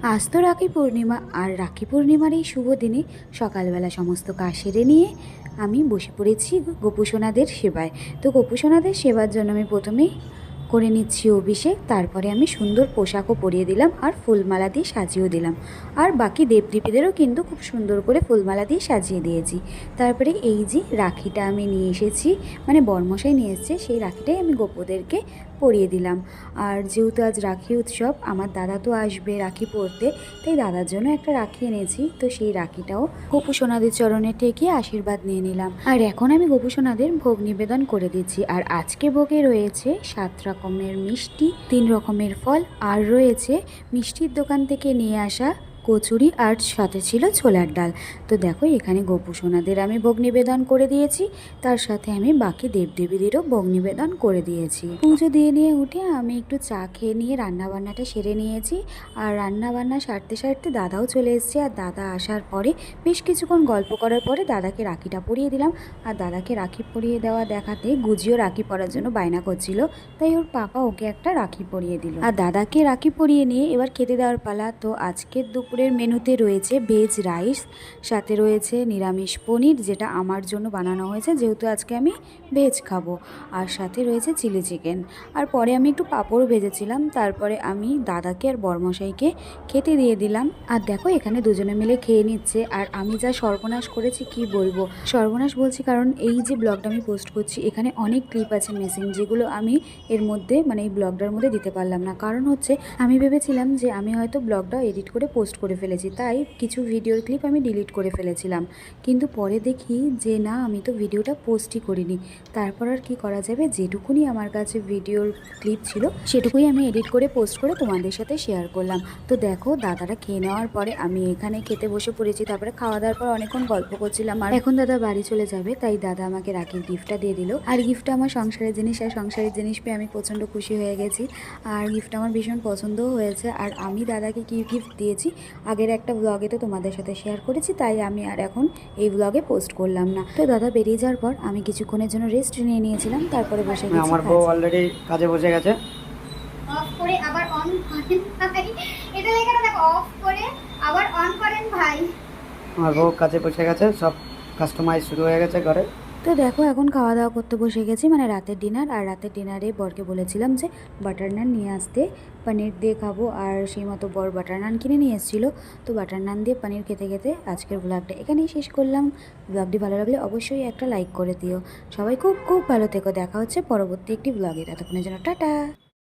আজ তো রাখি পূর্ণিমা, আর রাখি পূর্ণিমার এই শুভ দিনে সকালবেলা সমস্ত কাজ সেরে নিয়ে আমি বসে পড়েছি গোপুসোনাদের সেবায়। তো গোপুসোনাদের সেবার জন্য আমি প্রথমেই করে নিচ্ছি অভিষেক, তারপরে আমি সুন্দর পোশাকও পরিয়ে দিলাম আর ফুলমালা দিয়ে সাজিয়েও দিলাম। আর বাকি দেবদেবীদেরও কিন্তু খুব সুন্দর করে ফুলমালা দিয়ে সাজিয়ে দিয়েছি। তারপরে এই যে রাখিটা আমি নিয়ে এসেছি, মানে বরমশাই নিয়ে এসেছে, সেই রাখিটাই আমি গোপুদেরকে পরিয়ে দিলাম। আর যেহেতু আজ রাখি উৎসব, আমার দাদা তো আসবে রাখি পরতে, তাই দাদার জন্য একটা রাখি এনেছি। তো সেই রাখিটাও গোপু সোনাদের চরণে টেকে আশীর্বাদ নিয়ে নিলাম। আর এখন আমি গোপু সোনাদের ভোগ নিবেদন করে দিচ্ছি। আর আজকে ভোগে রয়েছে 7 রকমের মিষ্টি, 3 রকমের ফল, আর রয়েছে মিষ্টির দোকান থেকে নিয়ে আসা কচুরি, আর সাথে ছিল ছোলার ডাল। তো দেখো এখানে গোপু সোনাদের আমি ভোগ নিবেদন করে দিয়েছি, তার সাথে আমি বাকি দেবদেবীদেরও ভোগ নিবেদন করে দিয়েছি। পুজো দিয়ে নিয়ে উঠে আমি একটু চা খেয়ে নিয়ে রান্নাবান্নাটা সেরে নিয়েছি। আর রান্নাবান্না সারতে সারতে দাদাও চলে এসেছে। আর দাদা আসার পরে বেশ কিছুক্ষণ গল্প করার পরে দাদাকে রাখিটা পরিয়ে দিলাম। আর দাদাকে রাখি পরিয়ে দেওয়া দেখাতে গুজিও রাখি পরার জন্য বায়না করছিল, তাই ওর পাপা ওকে একটা রাখি পরিয়ে দিল। আর দাদাকে রাখি পরিয়ে নিয়ে এবার খেতে দেওয়ার পালা। তো আজকের দুপুরের মেনুতে রয়েছে ভেজ রাইস, সাথে রয়েছে নিরামিষ পনির, যেটা আমার জন্য বানানো হয়েছে যেহেতু আজকে আমি ভেজ খাবো, আর সাথে রয়েছে চিলি চিকেন। আর পরে আমি একটু পাঁপড়ও ভেজেছিলাম। তারপরে আমি দাদাকে আর বরমশাইকে খেতে দিয়ে দিলাম। আর দেখো এখানে দুজনে মিলে খেয়ে নিচ্ছে। আর আমি যা সর্বনাশ করেছি কি বলবো, সর্বনাশ বলছি কারণ এই যে ব্লগটা আমি পোস্ট করছি এখানে অনেক ক্লিপ আছে মিসিং, যেগুলো আমি এর মধ্যে মানে এই ব্লগটার মধ্যে দিতে পারলাম না। কারণ হচ্ছে আমি ভেবেছিলাম যে আমি হয়তো ব্লগটা এডিট করে পোস্ট করে ফেলেছি, তাই কিছু ভিডিওর ক্লিপ আমি ডিলিট করে ফেলেছিলাম। কিন্তু পরে দেখি যে না, আমি তো ভিডিওটা পোস্টই করিনি। তারপর আর কি করা যাবে, যেটুকুনি আমার কাছে ভিডিওর ক্লিপ ছিল সেটুকুই আমি এডিট করে পোস্ট করে তোমাদের সাথে শেয়ার করলাম। তো দেখো দাদারা খেয়ে নেওয়ার পরে আমি এখানে খেতে বসে পড়েছি। তারপরে খাওয়া দাওয়ার পর অনেকক্ষণ গল্প করছিলাম। আর এখন দাদা বাড়ি চলে যাবে, তাই দাদা আমাকে রাখির গিফটটা দিয়ে দিল। আর গিফটটা আমার সংসারের জিনিস, আর সংসারের জিনিস পেয়ে আমি প্রচণ্ড খুশি হয়ে গেছি। আর গিফটটা আমার ভীষণ পছন্দও হয়েছে। আর আমি দাদাকে কী গিফট দিয়েছি আগের একটা ব্লগে তো তোমাদের সাথে শেয়ার করেছি, তাই আমি আর এখন এই ব্লগে পোস্ট করলাম না। তো দাদা বেরিয়ে যাওয়ার পর আমি কিছুক্ষণের জন্য রেস্ট নিয়ে নিয়েছিলাম, তারপরে বসে গেছি। আমার বউ অলরেডি কাজে বসে গেছে। অফ করে আবার অন করেন ভাই, এটা লেখা দেখো, অফ করে আবার অন করেন ভাই। আমার বউ কাজে বসে গেছে, সব কাস্টমাইজ শুরু হয়ে গেছে ঘরে। তো দেখো এখন খাওয়া দাওয়া করতে বসে গেছি, মানে রাতের ডিনার। আর রাতের ডিনারে বরকে বলেছিলাম যে বাটার নান নিয়ে আসতে, পনির দিয়ে খাবো। আর সেই মতো বর বাটার নান কিনে নিয়ে এসেছিলো। তো বাটার নান দিয়ে পনির খেতে খেতে আজকের ব্লগটা এখানেই শেষ করলাম। ব্লগটি ভালো লাগলে অবশ্যই একটা লাইক করে দিও। সবাই খুব খুব ভালো থেকো। দেখা হচ্ছে পরবর্তী একটি ব্লগে। ততক্ষণের জন্য টাটা।